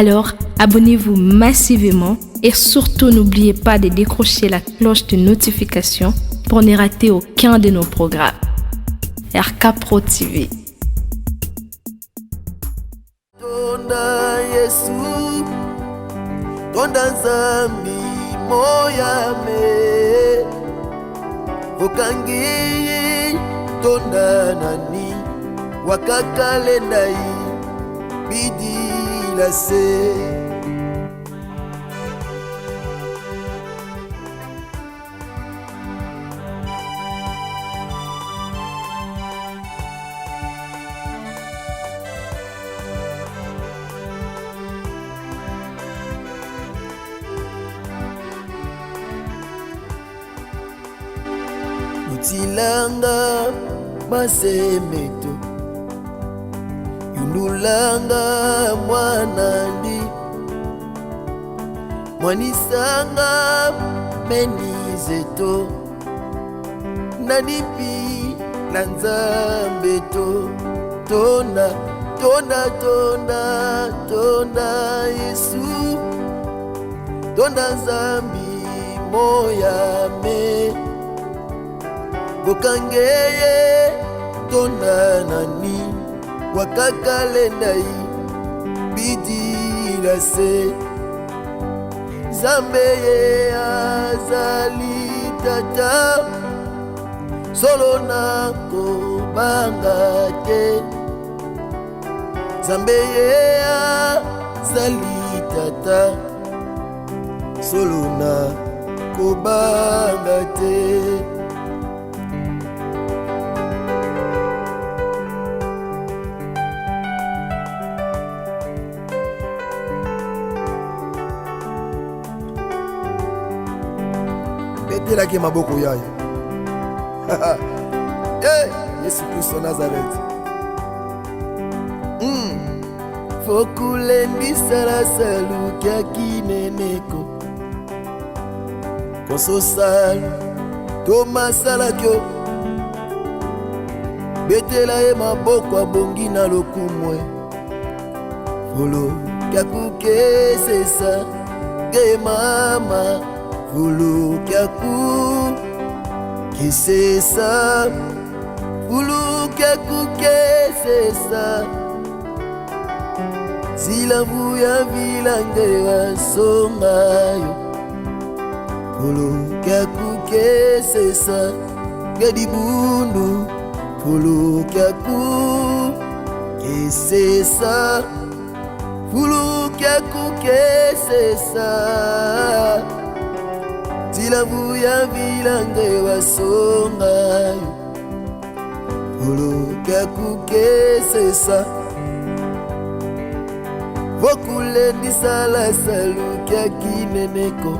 Alors, abonnez-vous massivement et surtout n'oubliez pas de décrocher la cloche de notification pour ne rater aucun de nos programmes. RK Pro TV. Tonda Yesu, tonda Nzambi moyame, okangi tonda nani, wakakalendai bidi la se. Utilanga masemeto, yundulanga mwanandi, mwanisanga menizeto, nanipi na Nzambeto. Tonda, tonda, tonda, tonda Yesu, tonda Nzambi moyame, bokangeye tonda nani, wakakalendai bidila se. Nzambe azali tata, solo nako banga te. Nzambe azali tata, solo nako banga te. Betelaki maboko yayo. Hey, Yesu Kristo Nazareth. Fokulendi la salu kia kineneko, koso salu toma salakyo, betela e maboko abongi na lokumwe, folo kia kukesesa ge mama, folo kia kukesesa, folo kia kukesesa. Sila vuya vilange wasongayo, folo kia kukesesa gedibundu, folo kia kukesesa, folo kia kukesesa. Sila vuya vilange wasongayo, folo kia kukesesa. Vokulendi sala salu kia kineneko,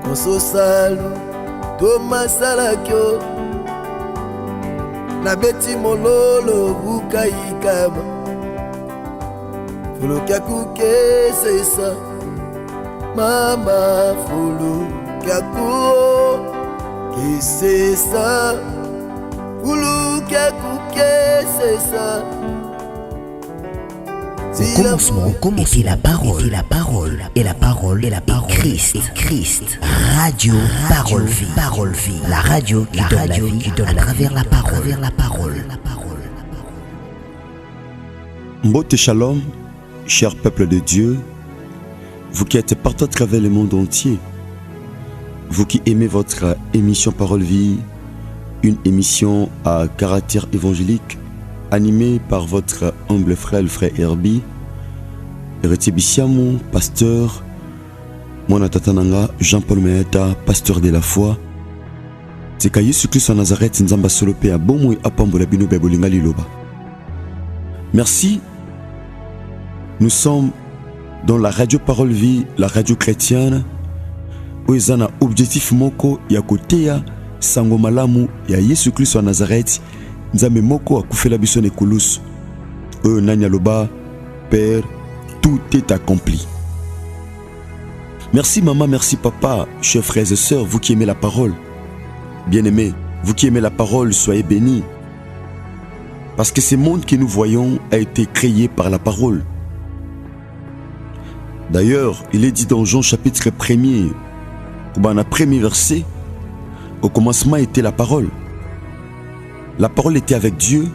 koso salu toma salakyo, na beti mololo bukaikama, folo kia kukesesa mama, folo kia kukesesa, folo kia kukesesa. Au commencement était la parole, et la parole est Christ. Radio, parole, vie. La radio qui donne la vie à travers la parole. Mbote Shalom, cher peuple de Dieu, vous qui êtes partout à travers le monde entier, vous qui aimez votre émission Parole Vie, une émission à caractère évangélique, animé par votre humble frère, le frère Herbie, Retibisiamo, pasteur, Mwana Tatananga, Jean-Paul Meeta, pasteur de la foi. Tika Yesu Christ en Nazareth, Nzamba Solope, Abomo et Apambola Bino Bebolinga Liloba. Merci. Nous sommes dans la radio Parole Vie, la radio chrétienne, où ils ont un objectif moko, yakotea, sango malamu, ya Yesu Christ en Nazareth, Nzambe moko akufela biso ne kulus. Nanya loba, Père, tout est accompli. Merci maman, merci papa, chers frères et sœurs, vous qui aimez la parole. Bien-aimés, vous qui aimez la parole, soyez bénis. Parce que ce monde que nous voyons a été créé par la parole. D'ailleurs, il est dit dans Jean chapitre 1er, dans le premier verset, au commencement était la parole. La parole était avec Dieu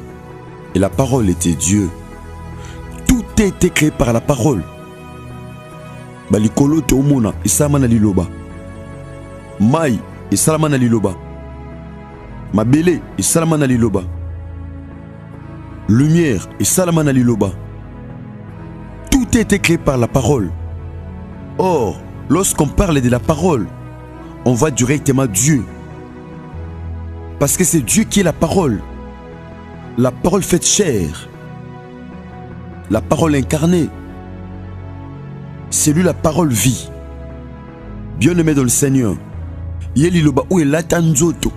et la parole était Dieu. Tout a été créé par la parole. Balikolo te omona isamana liloba. Mai isalamana liloba. Mabele isalamana liloba. Lumière isalamana liloba. Tout a été créé par la parole. Or, lorsqu'on parle de la parole, on voit directement Dieu. Parce que c'est Dieu qui est la parole. La parole faite chair. La parole incarnée. C'est lui la parole vie. Bien-aimé dans le Seigneur. Yeli loba ou elata nzoto.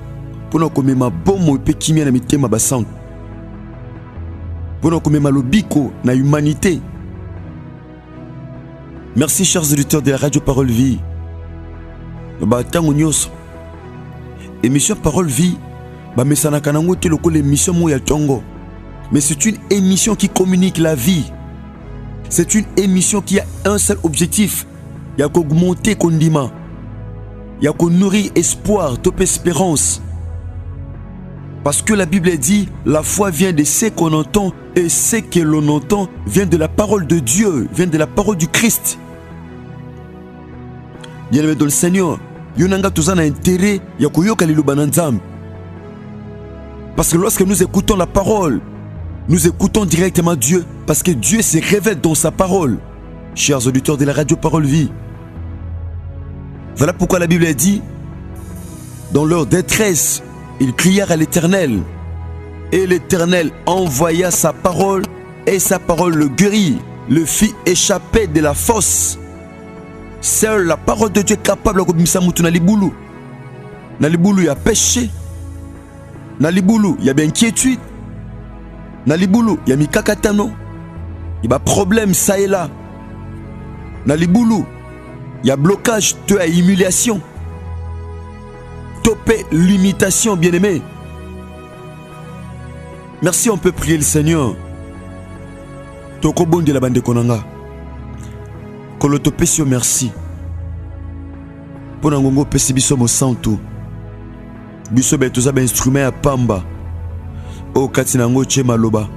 Pour komema bomo pe kimia na mitema basante. Pour komema lobiko na humanité. Merci chers auditeurs de la radio Parole Vie. Tango nyos. Émission Parole Vie. Mais c'est une émission qui communique la vie. C'est une émission qui a un seul objectif. Il y a qu'augmenter condiment. Il y a qu'on nourrir espoir, top espérance. Parce que la Bible dit, la foi vient de ce qu'on entend et ce que l'on entend vient de la parole de Dieu, vient de la parole du Christ. Bien-aimé dans le Seigneur, yonanga tozana intérêt ya koyoka liloba na Nzambe. Parce que lorsque nous écoutons la parole, nous écoutons directement Dieu, parce que Dieu se révèle dans sa parole. Chers auditeurs de la radio Parole Vie, voilà pourquoi la Bible dit, dans leur détresse, ils crièrent à l'Éternel, et l'Éternel envoya sa parole, et sa parole le guérit, le fit échapper de la fosse. Seule la parole de Dieu est capable de komisa mutu na libulu. Na libulu ya péché. Na libulu, il y a bien inquiétude. Na libulu, il y a mikakatano. Il y a problème ça et là. Na libulu, il y a blocage, tu as humiliation. Topé, limitation, bien-aimé. Merci, on peut prier le Seigneur. Toko bon de la bande konanga. Kolotopesio merci. Pour nangongo pesi biso mo santo. Biso betoza ba instrument ya pamba. O kati nango che maloba.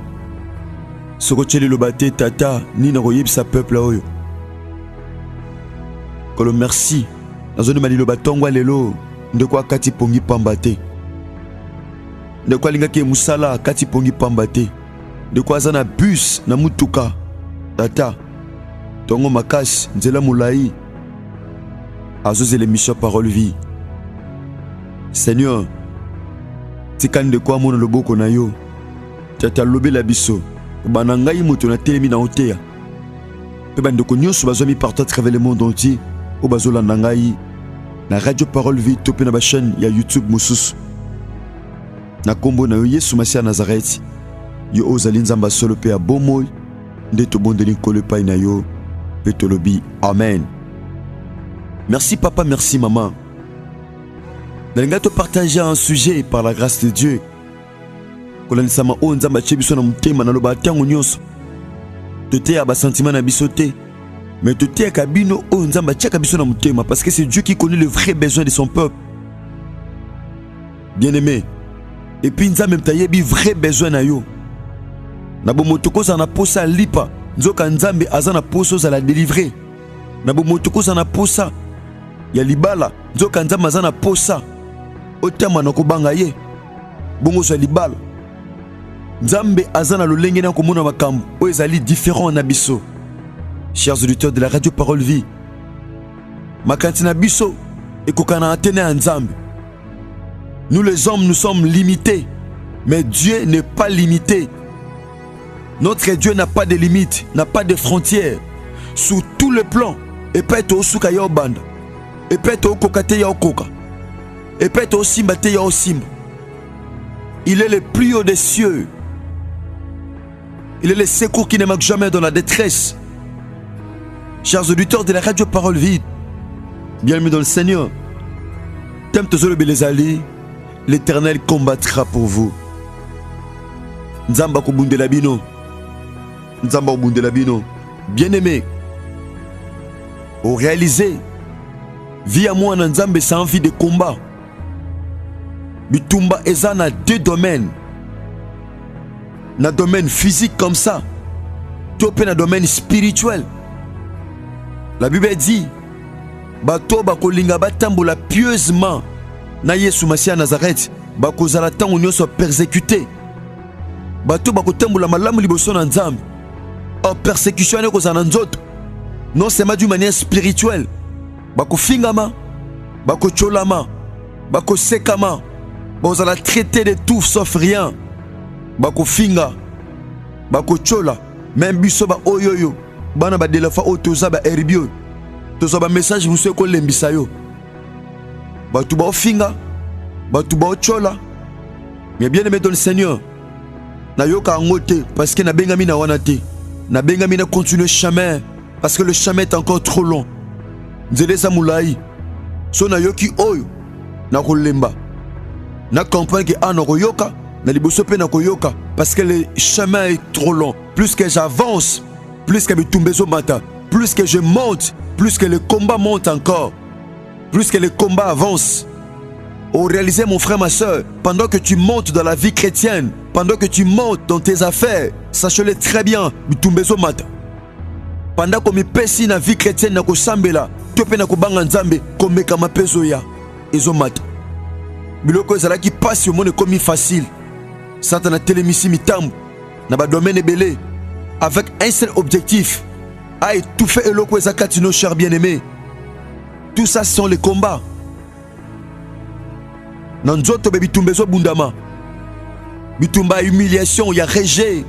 Soko che loba te tata ni na koyebisa peuple oyo. Kolo merci. Nazo de maliloba tongwa lelo ndeko kati pongi pamba te. Ndeko linga ke musala kati pongi pamba te. Ndeko azana bus na mutuka. Tata tongo makasi nzela mulai. Azoze l'émission Parole Vie. Seigneur, tikande kwa mona loboko na yo. Tata lobe la biso. Banangai moto na telemi na oteya. Pe bande ko nyoso bazomi partout à travers le monde entier. O bazola nangai na radio Parole Vie topé na ba chaîne ya YouTube mususu. Na kombo na yo Yesu Masia Nazareth. Yo ozali nzamba solo pe a bomoy. Ndeto bondeli kole pa na yo. Petolobi. Amen. Merci papa, merci maman. Nalinga te partager un sujet par la grâce de Dieu. Kolanisama o nzamba chebiso na mutema na loba tango nyonso. Tote ya ba sentiment na bisote. Mais tote ya kabino o nzamba chaka biso na mutema parce que c'est Dieu qui connaît le vrai besoin de son peuple. Bien-aimé. Et puis nzamba mtayebi vrai besoin na yo. Na bomotoko za na posa lipa. Nzoka nzambe azana poso za la délivrer. Na bomotoko za na posa ya libala nzoka nzambe azana posa otama na kobanga ye bongo so libala nzambe azana lolenge na komona makambo o ezali différent na biso. Chers auditeurs de la radio Parole Vie, makanti na biso ekokana atene ya nzambe. Nous les hommes nous sommes limités, mais Dieu n'est pas limité. Notre Dieu n'a pas de limites, n'a pas de frontières. Sur tous les plans, et peut-être au souka ya banda. Et peut-être au kokate ya koka. Et peut-être au simba te ya simba. Il est le plus haut des cieux. Il est le secours qui ne manque jamais dans la détresse. Chers auditeurs de la radio Parole Vie, bienvenue dans le Seigneur. T'aimes toujours les alliés, l'Éternel combattra pour vous. Nzamba kubundela bino. Nzamba kubundela bino. Bien-aimé, Au réaliser, vie à moi Nzambe sans envie de combat. Bitumba eza na deux domaines. Na domaine physique comme ça. Topé na domaine spirituel. La Bible dit bato bakolinga batambola pieusement na Yesu Masia Nazareth bakozala tango nyonso persécuté. Bato bakotambola malamu liboso na Nzambe. En persécution ne kozana nzoto. Non seulement d'une manière spirituelle. Bakofingama, bakocholama, bakosekama. Bozala traiter de tout sauf rien. Bakofinga, bakochola. Même biso ba oyoyo. Bana ba delafa otoza ba erbio. Toza ba message muso ko lembisa yo. Batu ba ofinga, batu ba ochola. Mais bien aimé dans le Seigneur. Na yoka ngote parce que na bengami na wanate. Na bengami na continuer chemin parce que le chemin est encore trop long. Nzele sa moulai. So na yoki oyo na kolemba. Na comprendre que ana koyoka na liboso pe na koyoka parce que le chemin est trop long. Plus que j'avance, plus que bitumbezo mata, plus que je monte, plus que le combat monte encore, plus que le combat avance. Oh, réalisez mon frère, ma soeur, pendant que tu montes dans la vie chrétienne, pendant que tu montes dans tes affaires, sachez-le très bien, bitumbezo mata. Pendant que mi pesi na vie chrétienne na ko sambela, to pe na ko banga nzambe komeka mapezo ya ezo mata. Biloko ezala ki passe au monde comme facile. Satan a télémissi mitambo na ba domaine belé avec un seul objectif, à étouffer eloko ezakati nos chers bien-aimés. Tout ça sont les combats. Nanzoto be bitumbezo bundama. Bitumba humiliation, il y a rejet.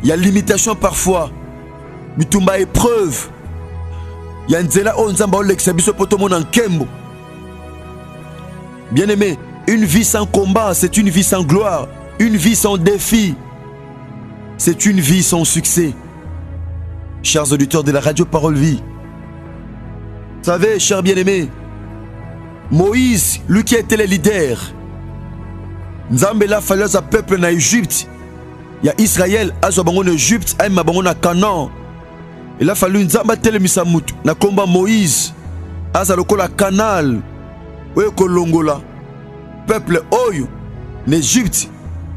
Il y a limitation parfois. Bitumba épreuve. Il y a nzela onzamba olexabiso potomo nan kembo. Bien-aimé, une vie sans combat, c'est une vie sans gloire. Une vie sans défi, c'est une vie sans succès. Chers auditeurs de la radio Parole Vie, vous savez, chers bien-aimés, Moïse, lui qui était le leader, Nzambe la fallu à peuple na Égypte. Il y a Israël, azo bango na Égypte, aima bango na Canaan. Il a fallu Nzamba telemisa mutu na combat Moïse. Aza lokola canal. Oyo kolongola. Peuple oyo n'Égypte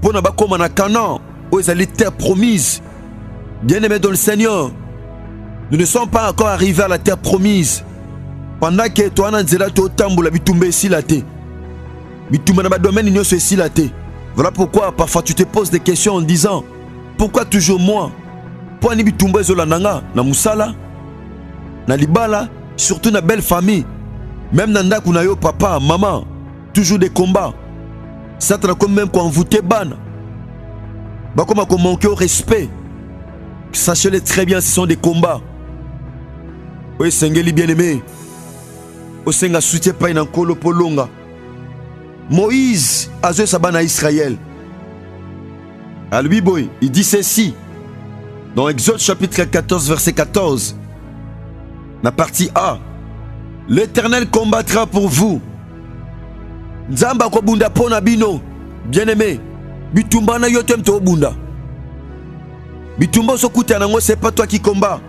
pour na bakoma na Canaan, oyo ezali terre promise. Bien-aimés dans le Seigneur, nous ne sommes pas encore arrivés à la terre promise. Pendant que toi na nzela to tambola bitumba esila te. Bitumba na ba domaine nyonso esila te. Voilà pourquoi parfois tu te poses des questions en disant pourquoi toujours moi? Pour ni bitumba ezola nanga na musala, na libala, surtout na belle famille. Même na ndaku na yo papa, maman, toujours des combats. Satan a quand même envoûté ban. Bah comme on manque au respect. Sachez-le très bien, ce sont des combats. Oui, Sengeli bien-aimé. Au Senga soutien pas une kolo polonga. Moïse a joué sa banne à Israël. À lui, boy, il dit ceci. Dans Exode chapitre 14, verset 14. La partie A. L'Éternel combattra pour vous. Nzamba ko bunda pona bino. Bien-aimé, bitumba na yotem to bunda. Bitumba so kuta nango, c'est pas toi qui combat.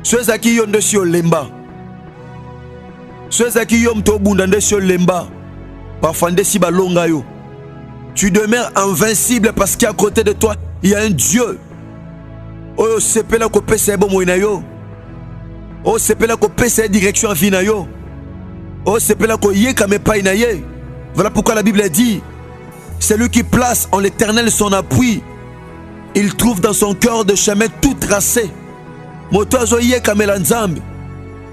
Ceux qui yon de sur lemba. Ceux qui yon to bunda de sur lemba. Parfois si balonga yo. Tu demeures invincible parce qu'à côté de toi, il y a un Dieu. Oh, c'est pas là qu'on peut se bon moina yo. Oh, c'est pas là qu'on peut se direction en vina yo. Oh, c'est pas là qu'on y est comme pas inaye. Voilà pourquoi la Bible dit, c'est lui qui place en l'Éternel son appui. Il trouve dans son cœur de chemin tout tracé. Moto azo yé comme l'anzambe.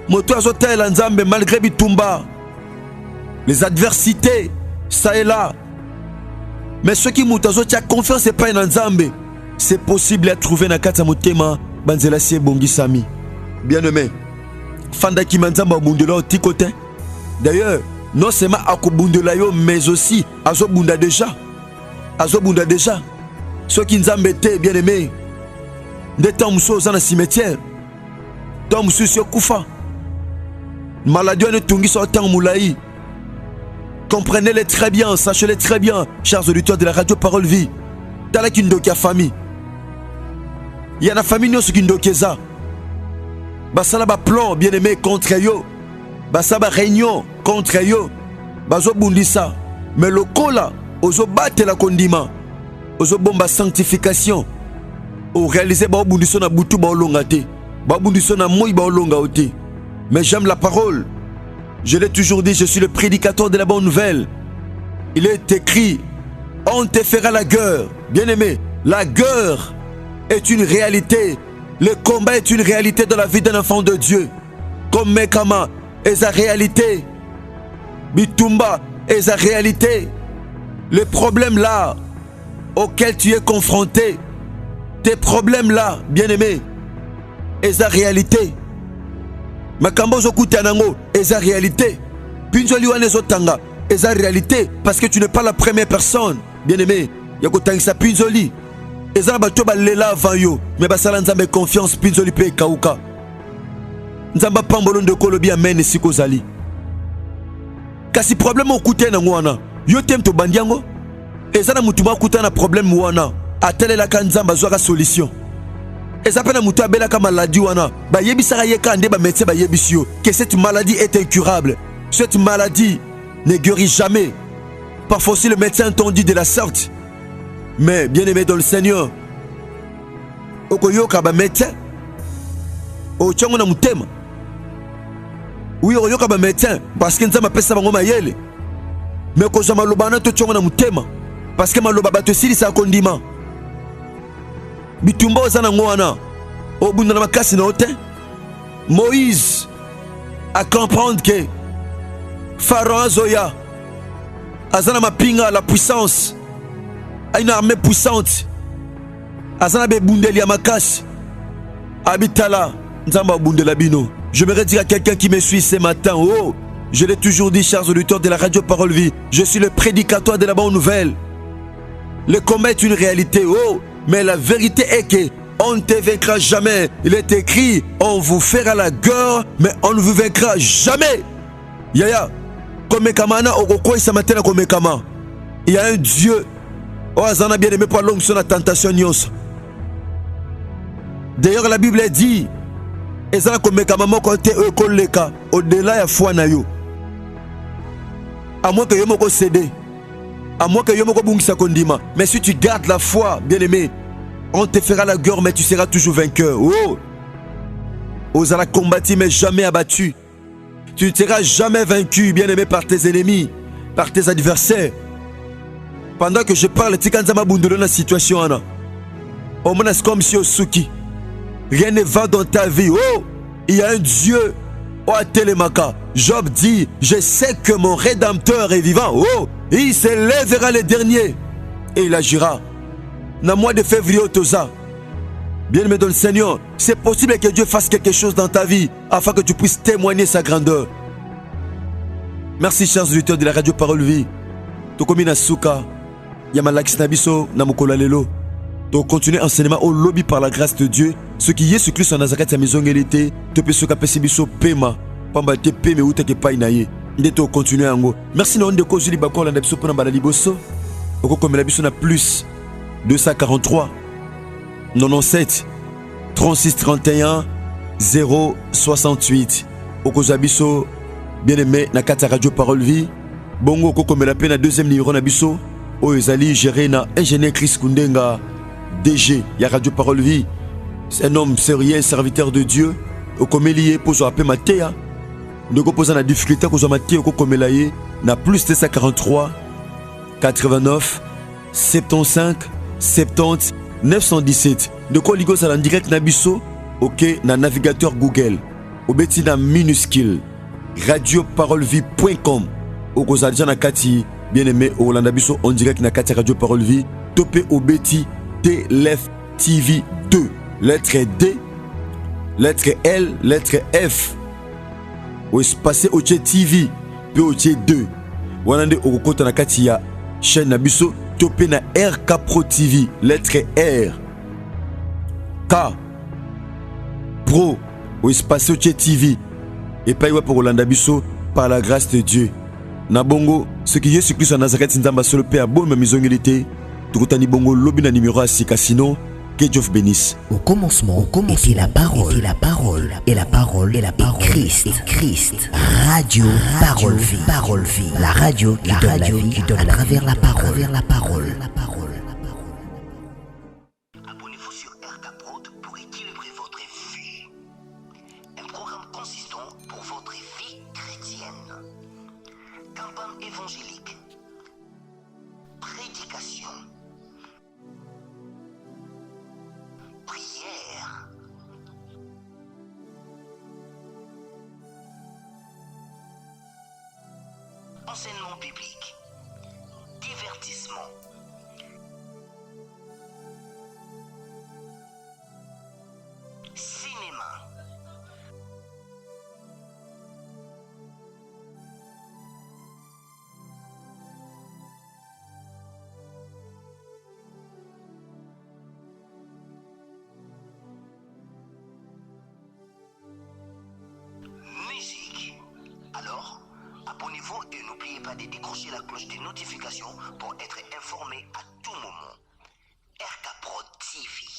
Moto azo tel l'anzambe malgré bitumba. Les adversités, ça et là. Mais ceux qui moutazo tia confiance c'est pas un anzambe. C'est possible à trouver na kata motema banzela sie bongi sami. Bien-aimé, fanda ki manzamba bundela au tikote. D'ailleurs, non seulement akobundela yo mais aussi azo bunda déjà. Azo bunda déjà. Ceux qui nzambe te bien-aimé. De temps muso za na cimetière. Temps muso sur kufa. Maladie ne tungi so temps moulaï. Comprenez-les très bien, sachez-les très bien, chers auditeurs de la radio Parole Vie. Dans la kindokia famille. Il y a la famille qui ndokeza. basala ba plan bien aimé contre yo, basala ba réunion contre yo, bazo bundisa, mais le kola ozo battre la kondima, ozo bomba sanctification, o réaliser ba bundiso na butu ba olonga te, ba bundiso na moi ba olonga te. Mais j'aime la parole. Je l'ai toujours dit, je suis le prédicateur de la bonne nouvelle. Il est écrit, on te fera la guerre. Bien aimé, la guerre est une réalité. Le combat est une réalité dans la vie d'un enfant de Dieu. Comme Mekama est sa réalité. Bitumba est sa réalité. Les problèmes là auxquels tu es confronté, tes problèmes là, bien aimé, est sa réalité. Makambo zokuta nango est sa réalité. Pinjoli wane zotanga est sa réalité parce que tu n'es pas la première personne. Bien aimé, yakotangisa pinjoli. Eza bato balela avant yo, mais basala nzambe confiance pinjoli pe kauka. Nzamba pambolo ndeko lobi amen siko zali. Kasi problème okuta nango wana, yo tem to bandiango. Eza na mutu makuta na problème wana, atelela ka nzamba zwaka solution. Eza pena mutu abela ka maladie wana, ba yebisaka yeka nde ba médecin ba yebisio que cette maladie est incurable. Cette maladie ne guérit jamais. Parfois aussi le médecin t'ont dit de la sorte. Mais bien aimé dans le Seigneur, okoyoka ba médecin, ochongo na mutema. Oui, okoyoka ba médecin parce que nzamba pesa bango mayele. Mais ko jama lobana to chongo na mutema parce que maloba bato sili sa kondima. Bitumba ozana ngwana, obunda na makasi na ote. Moïse a comprendre que Pharaon Zoya azana mapinga la puissance. A une armée puissante. Azana be bundeli ya makasi. Abitala nzamba bundela bino. J'aimerais dire à quelqu'un qui me suit ce matin, oh, je l'ai toujours dit, chers auditeurs de la radio Parole Vie, je suis le prédicateur de la bonne nouvelle. Le combat est une réalité, oh, mais la vérité est que on ne te vaincra jamais. Il est écrit, on vous fera la guerre, mais on ne vous vaincra jamais. Yaya, comme Kamana, Oroko et Samatena comme Kama. Il y a un Dieu. Oh, Azana bien aimé pour l'onction la tentation nyos. D'ailleurs, la Bible dit, Ezana comme Kama côté koleka au-delà ya foi na yo. À moins que yo moko cédé. À moins que yo moko bungisa kondima. Mais si tu gardes la foi, bien aimé, on te fera la guerre, mais tu seras toujours vainqueur. Oh! Osala combattu, mais jamais abattu. Tu ne seras jamais vaincu, bien aimé, par tes ennemis, par tes adversaires. Pendant que je parle, tu as dans la situation. Oh, c'est comme si Osuki. Rien ne va dans ta vie. Oh, il y a un Dieu. Oh, Télémaka. Job dit, je sais que mon Rédempteur est vivant. Oh, il s'élèvera le dernier. Et il agira. Dans le mois de février, Toza. Bien aimé dans le Seigneur, c'est possible que Dieu fasse quelque chose dans ta vie afin que tu puisses témoigner sa grandeur. Merci, chers auditeurs de la radio Parole Vie. Tokomina Souka, Yamalakis Nabiso, Namukola Lelo. Donc, continuez enseignement au lobby par la grâce de Dieu. Ce qui est ce Christ en Nazareth, sa maison élité, te peut se caper biso pema. Pamba te peme ou te ke painaye. Ndeto continuer ango. Merci non de cause libako la nabiso pona bala liboso. Oko comme la biso na plus 243 97 36 31 068. Oko zabiso bien aimé na kata radio Parole Vie. Bongo oko comme la peine na deuxième numéro na biso. O ezali géré na ingénieur Chris Kundenga DG ya radio Parole Vie. C'est un homme sérieux, serviteur de Dieu. Au comme lié pour se rappeler Matéa. Nous posons la difficulté que Matéa au comme lié na plus 243 89 75 70 917. De quoi ligo ça en direct na biso. OK na navigateur Google. Au beti na minuscule radioparolevie.com. Au cause déjà na kati bien aimé au Hollande biso en direct na kati radio Parole Vie. Topé au beti TLF TV 2. Lettre D, lettre L, lettre F. Ou espace au TV, puis au 2. Wanande au kota na kati ya chaîne nabiso topé na RK Pro TV, lettre R. K Pro ou espace au TV. Et pas pour Hollande biso par la grâce de Dieu. Na bongo, ce qui est Christ en Nazareth nzamba solo pe a bonne maison milité. Tukutani bongo lobby na numéro à sika sinon Que Dieu vous bénisse. Au commencement était la parole, et la parole, et la parole, et la parole, Christ. Radio, parole, vie. La radio qui donne la vie, qui donne à travers la parole. Abonnez-vous sur RK-Prod pour équilibrer votre vie. Un programme consistant pour votre vie chrétienne. Campagne évangélique. Prédication. Prière. Enseignement biblique. Divertissement. Cinéma. Musique. Alors, abonnez-vous et n'oubliez pas de décrocher la cloche des notifications pour être informé à tout moment. RK-Prod TV.